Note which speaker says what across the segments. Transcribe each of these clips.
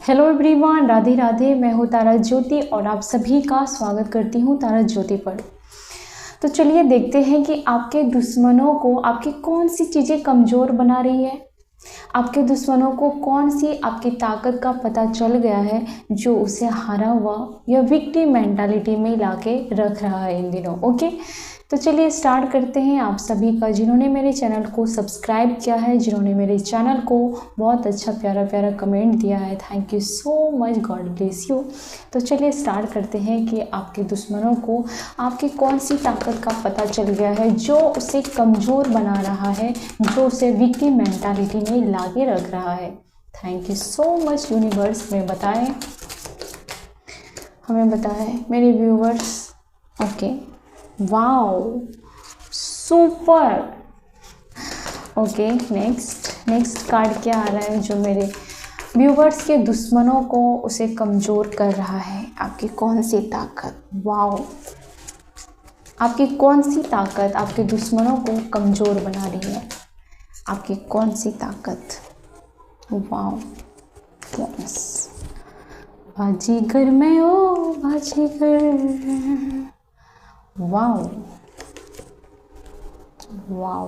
Speaker 1: Hello everyone, Radhe Radhe. मैं हूँ तारा ज्योति और आप सभी का स्वागत करती हूँ तारा ज्योति पर। तो चलिए देखते हैं कि आपके दुश्मनों को आपकी कौन सी चीज़ें कमज़ोर बना रही है। आपके दुश्मनों को कौन सी आपकी ताकत का पता चल गया है जो उसे हारा हुआ या विक्टिम मेंटालिटी में ला के रख रहा है इन दिनों। ओके, तो चलिए स्टार्ट करते हैं। आप सभी का जिन्होंने मेरे चैनल को सब्सक्राइब किया है, जिन्होंने मेरे चैनल को बहुत अच्छा प्यारा प्यारा कमेंट दिया है, thank you so much, God bless you. तो चलिए स्टार्ट करते हैं कि आपके दुश्मनों को आपकी कौन सी ताकत का पता चल गया है जो उसे कमज़ोर बना रहा है, जो उसे विक्टिम मेंटालिटी में ला के रख रहा है। Thank you so much universe, हमें बताएं मेरे viewers. Okay, wow, super. Okay, next card क्या आ रहा है जो मेरे व्यूवर्स के दुश्मनों को उसे कमज़ोर कर रहा है। आपकी कौन सी ताकत, वाओ, आपकी कौन सी ताकत आपके दुश्मनों को कमज़ोर बना रही है। आपकी कौन सी ताकत, वाओ, यस। बाजीगर मैं ओ बाजीगर, वाओ वाओ।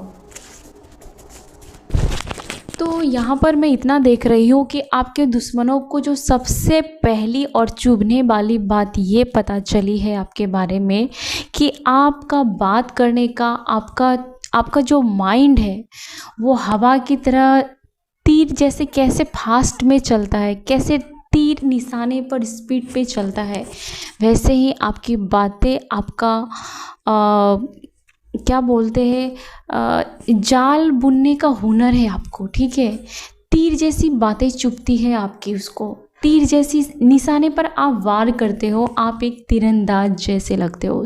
Speaker 1: तो यहाँ पर मैं इतना देख रही हूँ कि आपके दुश्मनों को जो सबसे पहली और चुभने वाली बात ये पता चली है आपके बारे में कि आपका बात करने का आपका जो माइंड है वो हवा की तरह तीर जैसे कैसे फास्ट में चलता है, कैसे तीर निशाने पर स्पीड पे चलता है, वैसे ही आपकी बातें, आपका क्या बोलते हैं, जाल बुनने का हुनर है आपको, ठीक है। तीर जैसी बातें चुभती है आपकी, उसको तीर जैसी निशाने पर आप वार करते हो, आप एक तीरंदाज जैसे लगते हो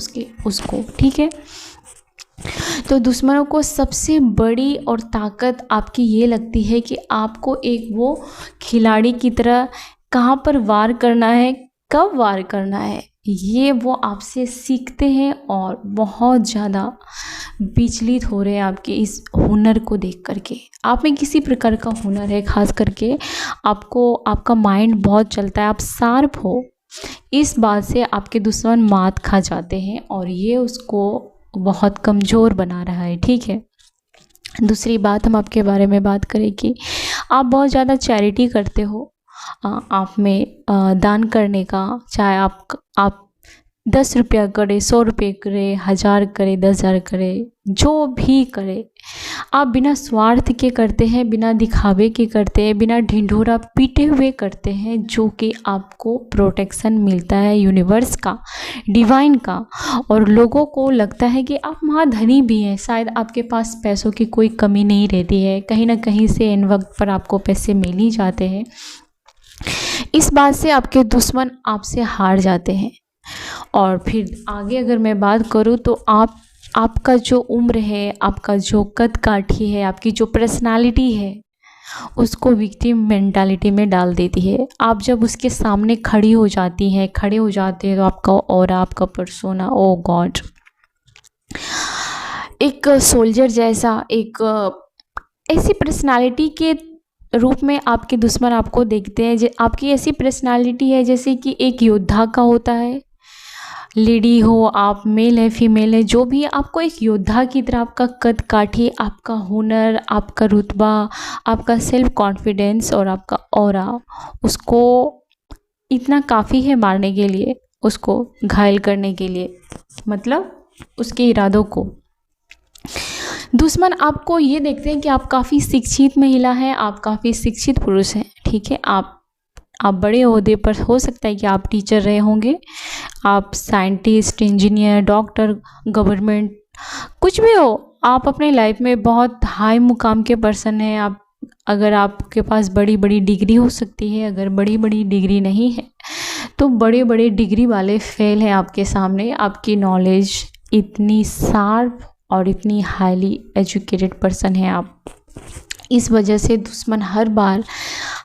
Speaker 1: उसको, ठीक है। तो दुश्मनों को सबसे बड़ी और ताकत आपकी ये लगती है कि आपको एक वो खिलाड़ी की तरह कहाँ पर वार करना है, कब वार करना है, ये वो आपसे सीखते हैं और बहुत ज़्यादा विचलित हो रहे हैं आपके इस हुनर को देख करके। आप में किसी प्रकार का हुनर है, खास करके आपका माइंड बहुत चलता है, आप शार्प हो। इस बात से आपके दुश्मन मात खा जाते हैं और ये उसको बहुत कमज़ोर बना रहा है, ठीक है। दूसरी बात हम आपके बारे में बात करें कि आप बहुत ज़्यादा चैरिटी करते हो। आप में दान करने का, चाहे आप 10 रुपया करें, 100 रुपये करें, 1000 करें, 10,000 करें, जो भी करें, आप बिना स्वार्थ के करते हैं, बिना दिखावे के करते हैं, बिना ढिंढोरा पीटे हुए करते हैं, जो कि आपको प्रोटेक्शन मिलता है यूनिवर्स का, डिवाइन का। और लोगों को लगता है कि आप महाधनी भी हैं, शायद आपके पास पैसों की कोई कमी नहीं रहती है, कहीं ना कहीं से इन वक्त पर आपको पैसे मिल ही जाते हैं। इस बात से आपके दुश्मन आपसे हार जाते हैं। और फिर आगे अगर मैं बात करूँ तो आपका जो उम्र है, आपका जो कद काठी है, आपकी जो पर्सनालिटी है, उसको विक्टिम मेंटालिटी में डाल देती है। आप जब उसके सामने खड़े हो जाते हैं तो आपका ऑरा, आपका पर्सोना, ओ गॉड, एक सोल्जर जैसा, एक ऐसी पर्सनालिटी के रूप में आपके दुश्मन आपको देखते हैं। आपकी ऐसी पर्सनालिटी है जैसे कि एक योद्धा का होता है। लेडी हो आप, मेल है, फीमेल है, जो भी, आपको एक योद्धा की तरह आपका कद काठी, आपका हुनर, आपका रुतबा, आपका सेल्फ कॉन्फिडेंस और आपका ऑरा, उसको इतना काफ़ी है मारने के लिए, उसको घायल करने के लिए, मतलब उसके इरादों को। दुश्मन आपको ये देखते हैं कि आप काफ़ी शिक्षित महिला हैं, आप काफ़ी शिक्षित पुरुष हैं, ठीक है। आप बड़े ओहदे पर, हो सकता है कि आप टीचर रहे होंगे, आप साइंटिस्ट, इंजीनियर, डॉक्टर, गवर्नमेंट, कुछ भी हो, आप अपने लाइफ में बहुत हाई मुकाम के पर्सन हैं। आप, अगर आपके पास बड़ी बड़ी डिग्री हो सकती है, अगर बड़ी बड़ी डिग्री नहीं है तो बड़े बड़े डिग्री वाले फेल हैं आपके सामने। आपकी नॉलेज इतनी शार्प और इतनी हाईली एजुकेटेड पर्सन है आप। इस वजह से दुश्मन हर बार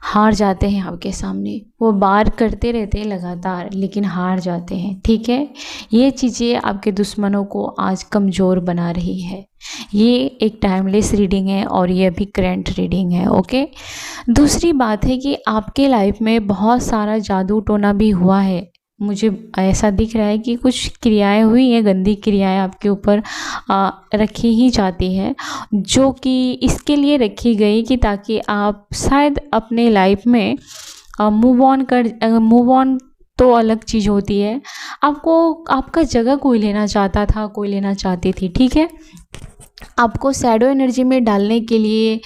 Speaker 1: हार जाते हैं आपके सामने। वो वार करते रहते हैं लगातार, लेकिन हार जाते हैं। ठीक है, ये चीज़ें आपके दुश्मनों को आज कमज़ोर बना रही है। ये एक टाइमलेस रीडिंग है और ये अभी करंट रीडिंग है। ओके, दूसरी बात है कि आपके लाइफ में बहुत सारा जादू टोना भी हुआ है। मुझे ऐसा दिख रहा है कि कुछ क्रियाएं हुई हैं, गंदी क्रियाएं आपके ऊपर रखी ही जाती है, जो कि इसके लिए रखी गई कि ताकि आप शायद अपने लाइफ में मूव ऑन तो अलग चीज़ होती है। आपको आपका जगह कोई लेना चाहता था, कोई लेना चाहती थी। ठीक है, आपको शैडो एनर्जी में डालने के लिए,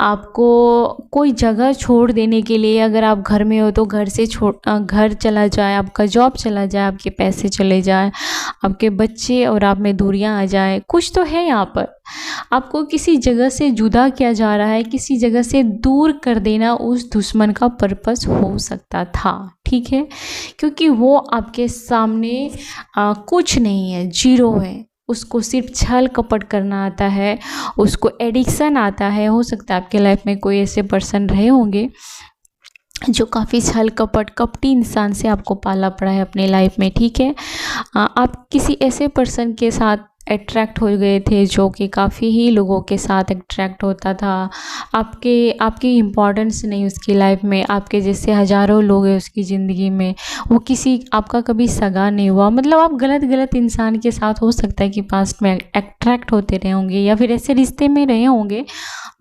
Speaker 1: आपको कोई जगह छोड़ देने के लिए, अगर आप घर में हो तो घर से घर चला जाए, आपका जॉब चला जाए, आपके पैसे चले जाए, आपके बच्चे और आप में दूरियां आ जाए, कुछ तो है यहाँ पर। आपको किसी जगह से जुदा किया जा रहा है, किसी जगह से दूर कर देना उस दुश्मन का पर्पस हो सकता था। ठीक है, क्योंकि वो आपके सामने कुछ नहीं है, जीरो है। उसको सिर्फ छल कपट करना आता है, उसको एडिक्शन आता है। हो सकता है आपके लाइफ में कोई ऐसे पर्सन रहे होंगे जो काफ़ी छल कपट कपटी इंसान से आपको पाला पड़ा है अपने लाइफ में। ठीक है, आप किसी ऐसे पर्सन के साथ अट्रैक्ट हो गए थे जो कि काफ़ी ही लोगों के साथ अट्रैक्ट होता था। आपकी इम्पोर्टेंस नहीं उसकी लाइफ में, आपके जैसे हज़ारों लोग हैं उसकी ज़िंदगी में, वो किसी आपका कभी सगा नहीं हुआ। मतलब आप गलत इंसान के साथ हो सकता है कि पास्ट में अट्रैक्ट होते रहे होंगे, या फिर ऐसे रिश्ते में रहे होंगे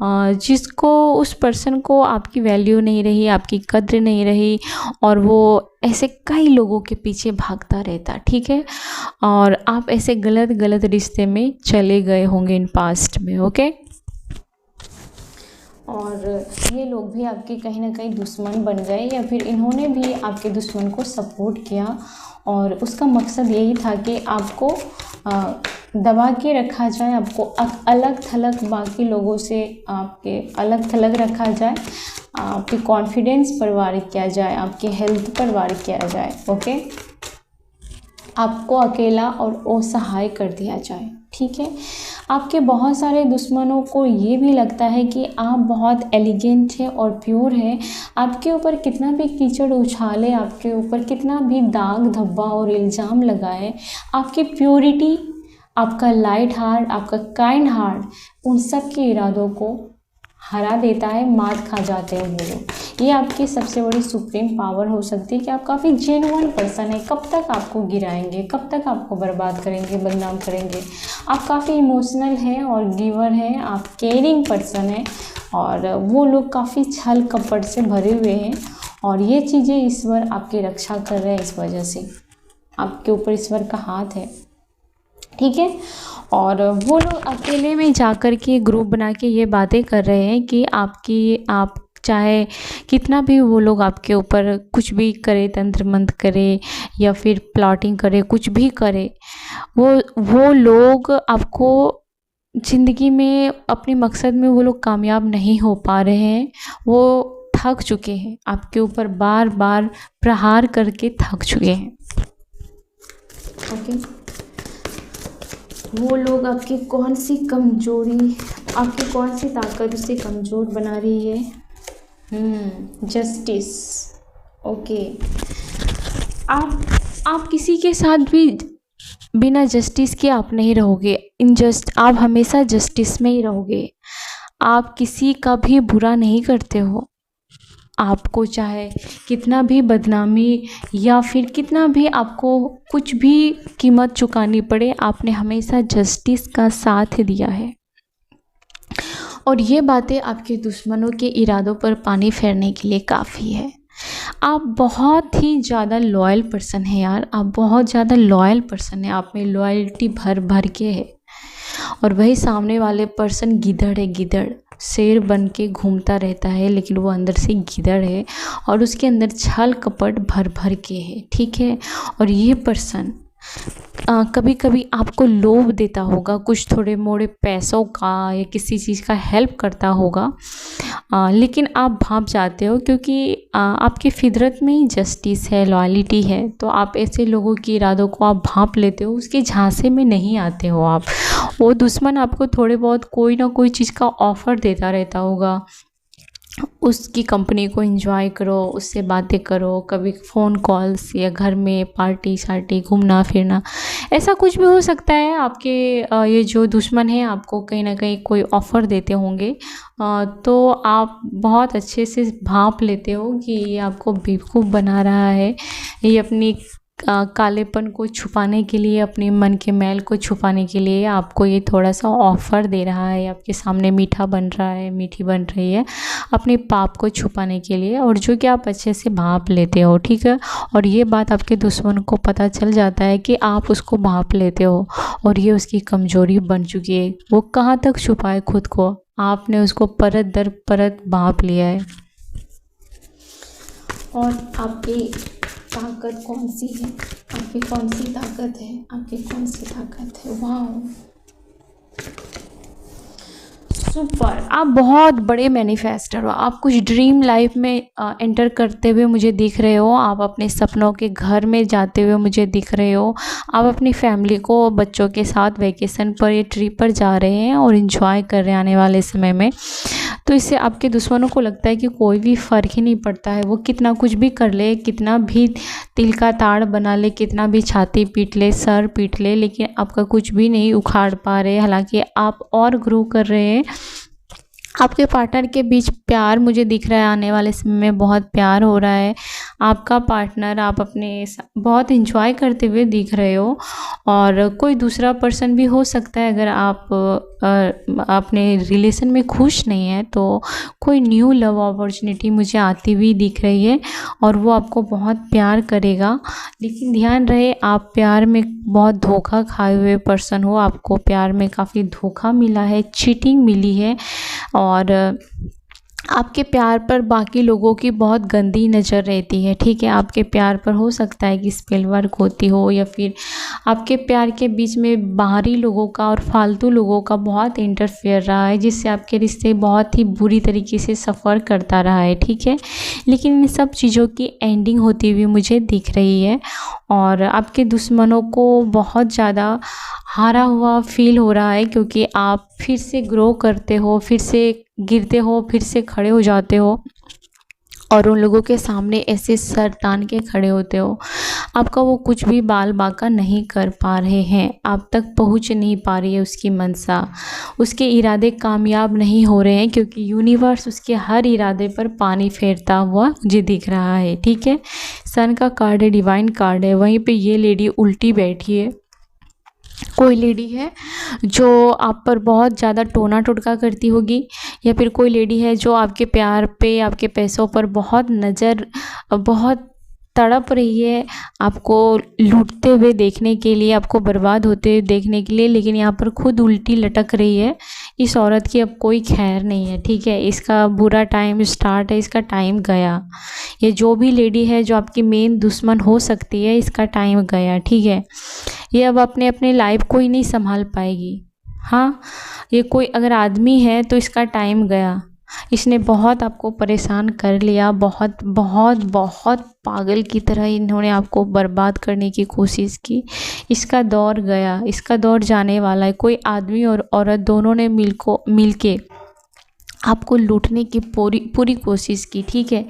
Speaker 1: जिसको उस पर्सन को आपकी वैल्यू नहीं रही, आपकी कद्र नहीं रही, और वो ऐसे कई लोगों के पीछे भागता रहता। ठीक है, और आप ऐसे गलत रिश्ते में चले गए होंगे इन पास्ट में। ओके, और ये लोग भी आपके कहीं ना कहीं दुश्मन बन गए, या फिर इन्होंने भी आपके दुश्मन को सपोर्ट किया, और उसका मकसद यही था कि आपको दबा के रखा जाए, आपको अलग थलग बाकी लोगों से आपके अलग थलग रखा जाए, आपकी कॉन्फिडेंस पर वार किया जाए, आपकी हेल्थ पर वार किया जाए। ओके, आपको अकेला और असहाय कर दिया जाए। ठीक है, आपके बहुत सारे दुश्मनों को ये भी लगता है कि आप बहुत एलिगेंट है और प्योर है। आपके ऊपर कितना भी कीचड़ उछाले, आपके ऊपर कितना भी दाग धब्बा और इल्ज़ाम लगाए, आपकी प्योरिटी, आपका लाइट हार्ट, आपका काइंड हार्ट, उन सब के इरादों को हरा देता है, मात खा जाते हैं वो लोग। ये आपकी सबसे बड़ी सुप्रीम पावर हो सकती है कि आप काफ़ी जेन्युइन पर्सन है। कब तक आपको गिराएंगे, कब तक आपको बर्बाद करेंगे, बदनाम करेंगे। आप काफ़ी इमोशनल हैं और गिवर हैं, आप केयरिंग पर्सन हैं, और वो लोग काफ़ी छल कपट से भरे हुए हैं, और ये चीज़ें ईश्वर आपकी रक्षा कर रहे हैं। इस वजह से आपके ऊपर ईश्वर का हाथ है। ठीक है, और वो लोग अकेले में जाकर के ग्रुप बना के ये बातें कर रहे हैं कि आप चाहे कितना भी वो लोग आपके ऊपर कुछ भी करे, तंत्र मंत्र करे या फिर प्लॉटिंग करे, कुछ भी करे, वो लोग आपको ज़िंदगी में अपने मकसद में वो लोग कामयाब नहीं हो पा रहे हैं। वो थक चुके हैं, आपके ऊपर बार बार प्रहार करके थक चुके हैं। ओके, वो लोग आपकी कौन सी कमजोरी, आपकी कौन सी ताकत उसे कमज़ोर बना रही है? जस्टिस। ओके, आप किसी के साथ भी बिना जस्टिस के आप नहीं रहोगे। आप हमेशा जस्टिस में ही रहोगे। आप किसी का भी बुरा नहीं करते हो। आपको चाहे कितना भी बदनामी या फिर कितना भी आपको कुछ भी कीमत चुकानी पड़े, आपने हमेशा जस्टिस का साथ दिया है। और ये बातें आपके दुश्मनों के इरादों पर पानी फेरने के लिए काफ़ी है। आप बहुत ही ज़्यादा लॉयल पर्सन है यार, आप बहुत ज़्यादा लॉयल पर्सन है, आप में लॉयल्टी भर भर के है। और वही सामने वाले पर्सन गिदड़ है, गिदड़ शेर बन के घूमता रहता है, लेकिन वो अंदर से गिदड़ है और उसके अंदर छल कपट भर भर के है। ठीक है, और ये पर्सन कभी कभी आपको लोभ देता होगा, कुछ थोड़े मोड़े पैसों का या किसी चीज़ का हेल्प करता होगा, लेकिन आप भाप जाते हो क्योंकि आपकी फितरत में ही जस्टिस है, लॉयल्टी है। तो आप ऐसे लोगों की इरादों को आप भाप लेते हो, उसके झांसे में नहीं आते हो आप। वो दुश्मन आपको थोड़े बहुत कोई ना कोई चीज़ का ऑफ़र देता रहता होगा, उसकी कंपनी को एंजॉय करो, उससे बातें करो, कभी फ़ोन कॉल्स या घर में पार्टी शार्टी, घूमना फिरना, ऐसा कुछ भी हो सकता है। आपके ये जो दुश्मन है आपको कहीं ना कहीं कोई ऑफ़र देते होंगे, तो आप बहुत अच्छे से भांप लेते हो कि ये आपको बेवकूफ़ बना रहा है, ये अपनी कालेपन को छुपाने के लिए, अपने मन के मैल को छुपाने के लिए आपको ये थोड़ा सा ऑफ़र दे रहा है, आपके सामने मीठा बन रहा है, मीठी बन रही है, अपने पाप को छुपाने के लिए, और जो कि आप अच्छे से भांप लेते हो, ठीक है। और ये बात आपके दुश्मन को पता चल जाता है कि आप उसको भांप लेते हो, और ये उसकी कमज़ोरी बन चुकी है। वो कहाँ तक छुपाए खुद को, आपने उसको परत दर परत भांप लिया है। और आपकी ताकत कौन सी है, आपकी कौन सी ताकत है, आपकी कौन सी ताकत है, वाह सुपर। आप बहुत बड़े मैनिफेस्टर हो, आप कुछ ड्रीम लाइफ में एंटर करते हुए मुझे दिख रहे हो, आप अपने सपनों के घर में जाते हुए मुझे दिख रहे हो, आप अपनी फैमिली को बच्चों के साथ वेकेशन पर ये ट्रिप पर जा रहे हैं और इन्जॉय कर रहे हैं आने वाले समय में। तो इससे आपके दुश्मनों को लगता है कि कोई भी फ़र्क ही नहीं पड़ता है, वो कितना कुछ भी कर ले, कितना भी तिल का ताड़ बना ले, कितना भी छाती पीट ले, सर पीट ले, लेकिन आपका कुछ भी नहीं उखाड़ पा रहे। हालांकि आप और ग्रो कर रहे हैं। आपके पार्टनर के बीच प्यार मुझे दिख रहा है, आने वाले समय में बहुत प्यार हो रहा है। आपका पार्टनर आप अपने बहुत इंजॉय करते हुए दिख रहे हो, और कोई दूसरा पर्सन भी हो सकता है। अगर आप अपने रिलेशन में खुश नहीं है तो कोई न्यू लव अपॉर्चुनिटी मुझे आती हुई दिख रही है, और वो आपको बहुत प्यार करेगा। लेकिन ध्यान रहे, आप प्यार में बहुत धोखा खाए हुए पर्सन हो, आपको प्यार में काफ़ी धोखा मिला है, चीटिंग मिली है, और आपके प्यार पर बाकी लोगों की बहुत गंदी नज़र रहती है, ठीक है। आपके प्यार पर हो सकता है कि स्पेल वर्क होती हो, या फिर आपके प्यार के बीच में बाहरी लोगों का और फालतू लोगों का बहुत इंटरफेयर रहा है, जिससे आपके रिश्ते बहुत ही बुरी तरीके से सफ़र करता रहा है, ठीक है। लेकिन इन सब चीज़ों की एंडिंग होती हुई मुझे दिख रही है, और आपके दुश्मनों को बहुत ज़्यादा हारा हुआ फील हो रहा है, क्योंकि आप फिर से ग्रो करते हो, फिर से गिरते हो, फिर से खड़े हो जाते हो, और उन लोगों के सामने ऐसे सर तान के खड़े होते हो। आपका वो कुछ भी बाल बांका नहीं कर पा रहे हैं, आप तक पहुंच नहीं पा रही है उसकी मनसा, उसके इरादे कामयाब नहीं हो रहे हैं, क्योंकि यूनिवर्स उसके हर इरादे पर पानी फेरता हुआ मुझे दिख रहा है, ठीक है। सन का कार्ड है, डिवाइन कार्ड है, वहीं पे ये लेडी उल्टी बैठी है। कोई लेडी है जो आप पर बहुत ज़्यादा टोना टोटका करती होगी, या फिर कोई लेडी है जो आपके प्यार पे, आपके पैसों पर बहुत तड़प रही है, आपको लूटते हुए देखने के लिए, आपको बर्बाद होते हुए देखने के लिए, लेकिन यहाँ पर खुद उल्टी लटक रही है। इस औरत की अब कोई खैर नहीं है, ठीक है। इसका बुरा टाइम स्टार्ट है, इसका टाइम गया। ये जो भी लेडी है जो आपकी मेन दुश्मन हो सकती है, इसका टाइम गया, ठीक है। ये अब अपने लाइफ को ही नहीं संभाल पाएगी। हाँ, ये कोई अगर आदमी है तो इसका टाइम गया। इसने बहुत आपको परेशान कर लिया, बहुत बहुत बहुत पागल की तरह इन्होंने आपको बर्बाद करने की कोशिश की। इसका दौर गया, इसका दौर जाने वाला है। कोई आदमी और औरत दोनों ने मिल के आपको लूटने की पूरी कोशिश की, ठीक है।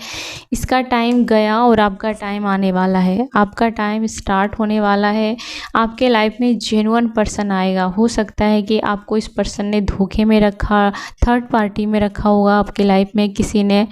Speaker 1: इसका टाइम गया और आपका टाइम आने वाला है, आपका टाइम स्टार्ट होने वाला है। आपके लाइफ में जेन्युइन पर्सन आएगा। हो सकता है कि आपको इस पर्सन ने धोखे में रखा, थर्ड पार्टी में रखा होगा आपके लाइफ में किसी ने,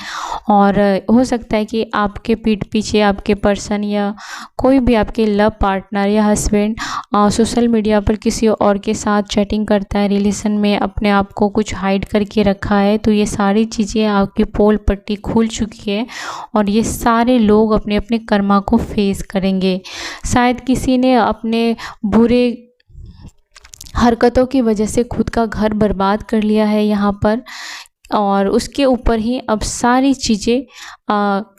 Speaker 1: और हो सकता है कि आपके पीठ पीछे आपके पर्सन या कोई भी आपके लव पार्टनर या हस्बैंड सोशल मीडिया पर किसी और के साथ चैटिंग करता है, रिलेशन में अपने आप को कुछ हाइड करके रखा है। तो ये सारी चीज़ें आपकी पोल पट्टी खुल चुकी है, और ये सारे लोग अपने अपने कर्मा को फेस करेंगे। शायद किसी ने अपने बुरे हरकतों की वजह से खुद का घर बर्बाद कर लिया है यहाँ पर, और उसके ऊपर ही अब सारी चीज़ें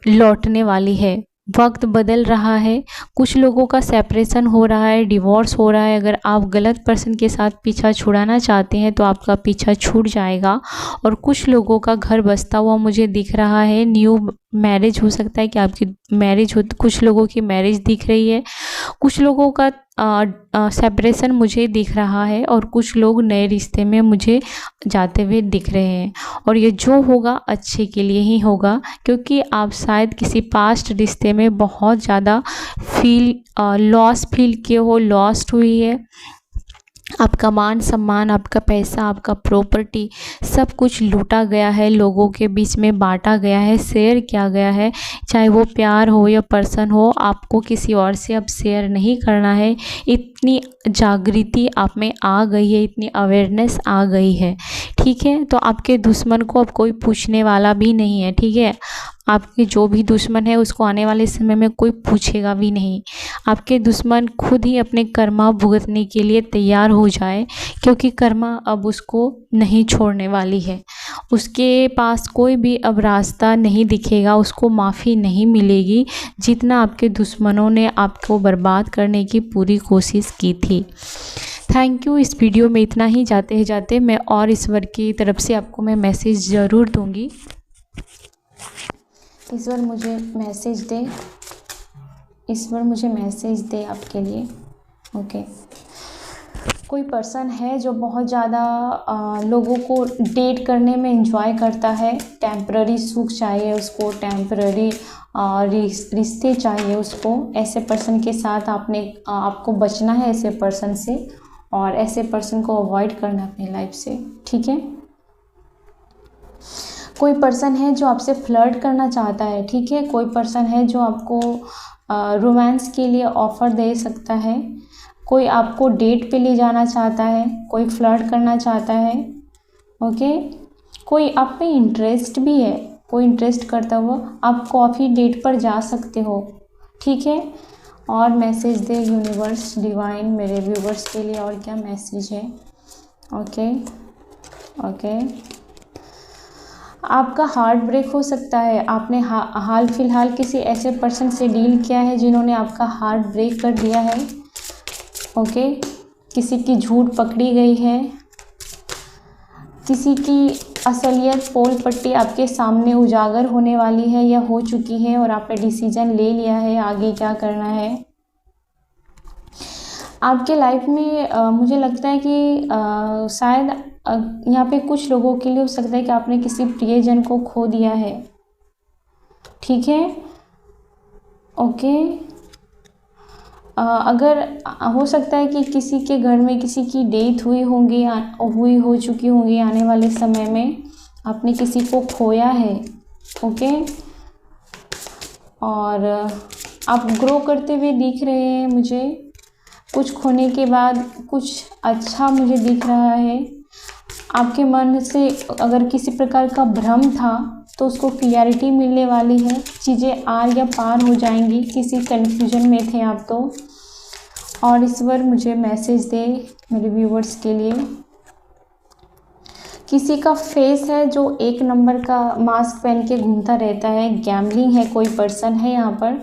Speaker 1: लौटने वाली है। वक्त बदल रहा है, कुछ लोगों का सेपरेशन हो रहा है, डिवोर्स हो रहा है। अगर आप गलत पर्सन के साथ पीछा छुड़ाना चाहते हैं तो आपका पीछा छूट जाएगा। और कुछ लोगों का घर बसता हुआ मुझे दिख रहा है, न्यू मैरिज हो सकता है कि आपकी मैरिज हो, कुछ लोगों की मैरिज दिख रही है, कुछ लोगों का सेपरेशन मुझे दिख रहा है और कुछ लोग नए रिश्ते में मुझे जाते हुए दिख रहे हैं। और ये जो होगा अच्छे के लिए ही होगा, क्योंकि आप शायद किसी पास्ट रिश्ते में बहुत ज़्यादा लॉस फील किए हो, लॉस्ट हुई है। आपका मान सम्मान, आपका पैसा, आपका प्रॉपर्टी सब कुछ लूटा गया है, लोगों के बीच में बांटा गया है, शेयर किया गया है। चाहे वो प्यार हो या पर्सन हो, आपको किसी और से अब शेयर नहीं करना है। इतनी जागृति आप में आ गई है, इतनी अवेयरनेस आ गई है, ठीक है। तो आपके दुश्मन को अब कोई पूछने वाला भी नहीं है, ठीक है। आपके जो भी दुश्मन है उसको आने वाले समय में कोई पूछेगा भी नहीं। आपके दुश्मन खुद ही अपने कर्मा भुगतने के लिए तैयार हो जाए, क्योंकि कर्मा अब उसको नहीं छोड़ने वाली है। उसके पास कोई भी अब रास्ता नहीं दिखेगा, उसको माफ़ी नहीं मिलेगी, जितना आपके दुश्मनों ने आपको बर्बाद करने की पूरी कोशिश की थी। Thank you. इस वीडियो में इतना ही। जाते जाते मैं और ईश्वर की तरफ से आपको मैं मैसेज ज़रूर दूंगी। ईश्वर मुझे मैसेज दे, ईश्वर मुझे मैसेज दे आपके लिए। ओके। कोई पर्सन है जो बहुत ज़्यादा लोगों को डेट करने में एंजॉय करता है, टेम्पररी सुख चाहिए उसको, टेम्पररी रिश्ते चाहिए उसको। ऐसे पर्सन के साथ आपको बचना है, ऐसे पर्सन से, और ऐसे पर्सन को अवॉइड करना अपनी लाइफ से, ठीक है। कोई पर्सन है जो आपसे फ्लर्ट करना चाहता है, ठीक है। कोई पर्सन है जो आपको रोमांस के लिए ऑफ़र दे सकता है। कोई आपको डेट पे ले जाना चाहता है, कोई फ्लर्ट करना चाहता है, ओके। कोई आप पे इंटरेस्ट भी है, कोई इंटरेस्ट करता हुआ, आप कॉफ़ी डेट पर जा सकते हो, ठीक है। और मैसेज दे यूनिवर्स डिवाइन मेरे व्यूवर्स के लिए, और क्या मैसेज है। Okay okay. आपका हार्ट ब्रेक हो सकता है। आपने हाल फिलहाल किसी ऐसे पर्सन से डील किया है जिन्होंने आपका हार्ट ब्रेक कर दिया है, ओके। किसी की झूठ पकड़ी गई है, किसी की असलियत पोल पट्टी आपके सामने उजागर होने वाली है या हो चुकी है, और आपने डिसीजन ले लिया है आगे क्या करना है। आपके लाइफ में मुझे लगता है कि शायद यहाँ पे कुछ लोगों के लिए हो सकता है कि आपने किसी प्रियजन को खो दिया है, ठीक है, ओके। अगर हो सकता है कि किसी के घर में किसी की डेथ हो चुकी होंगी आने वाले समय में, आपने किसी को खोया है, ओके। और आप ग्रो करते हुए दिख रहे हैं मुझे, कुछ खोने के बाद कुछ अच्छा मुझे दिख रहा है। आपके मन से अगर किसी प्रकार का भ्रम था तो उसको क्लियरिटी मिलने वाली है, चीज़ें आर या पार हो जाएंगी। किसी कन्फ्यूजन में थे आप तो। और ईश्वर मुझे मैसेज दे मेरे व्यूवर्स के लिए। किसी का फेस है जो 1 नंबर का मास्क पहन के घूमता रहता है, गैम्बलिंग है, कोई पर्सन है यहाँ पर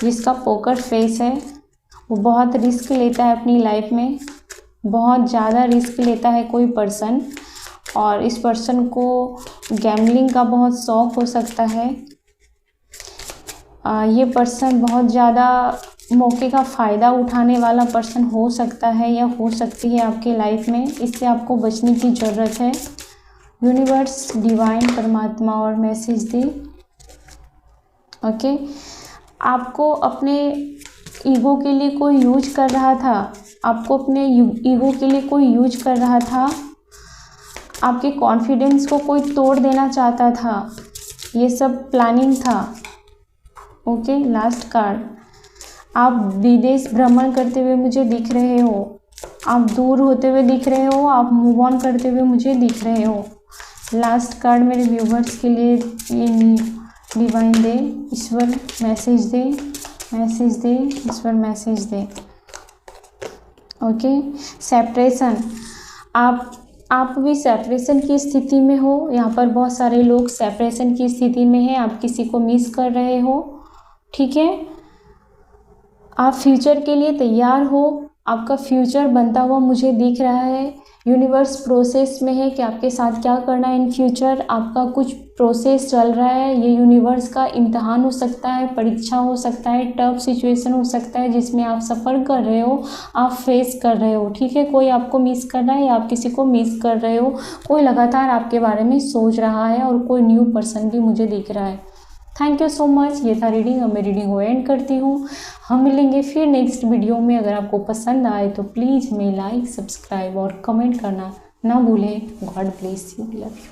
Speaker 1: जिसका पोकर फेस है। वो बहुत रिस्क लेता है अपनी लाइफ में, बहुत ज़्यादा रिस्क लेता है कोई पर्सन, और इस पर्सन को गैम्बलिंग का बहुत शौक़ हो सकता है। ये पर्सन बहुत ज़्यादा मौके का फ़ायदा उठाने वाला पर्सन हो सकता है या हो सकती है आपके लाइफ में। इससे आपको बचने की ज़रूरत है। यूनिवर्स डिवाइन परमात्मा और मैसेज दे, ओके। आपको अपने ईगो के लिए कोई यूज कर रहा था, आपको अपने ईगो के लिए कोई यूज कर रहा था, आपके कॉन्फिडेंस को कोई तोड़ देना चाहता था, ये सब प्लानिंग था, ओके। लास्ट कार्ड, आप विदेश भ्रमण करते हुए मुझे दिख रहे हो, आप दूर होते हुए दिख रहे हो, आप मूव ऑन करते हुए मुझे दिख रहे हो। लास्ट कार्ड मेरे व्यूवर्स के लिए ये डिवाइन दे, ईश्वर मैसेज दे, मैसेज दे, ईश्वर मैसेज दे, ओके। सेपरेशन, आप भी सेपरेशन की स्थिति में हो। यहाँ पर बहुत सारे लोग सेपरेशन की स्थिति में हैं, आप किसी को मिस कर रहे हो, ठीक है, आप फ्यूचर के लिए तैयार हो, आपका फ्यूचर बनता हुआ मुझे दिख रहा है। यूनिवर्स प्रोसेस में है कि आपके साथ क्या करना है इन फ्यूचर। आपका कुछ प्रोसेस चल रहा है, ये यूनिवर्स का इम्तहान हो सकता है, परीक्षा हो सकता है, टफ सिचुएशन हो सकता है जिसमें आप सफ़र कर रहे हो, आप फेस कर रहे हो। ठीक है, कोई आपको मिस कर रहा है या आप किसी को मिस कर रहे हो, कोई लगातार आपके बारे में सोच रहा है और कोई न्यू पर्सन भी मुझे दिख रहा है। Thank you so much. ये था रीडिंग। अब मैं रीडिंग को एंड करती हूँ। हम मिलेंगे फिर नेक्स्ट वीडियो में। अगर आपको पसंद आए तो प्लीज़ हमें लाइक, सब्सक्राइब और कमेंट करना ना भूलें। God bless you, love you.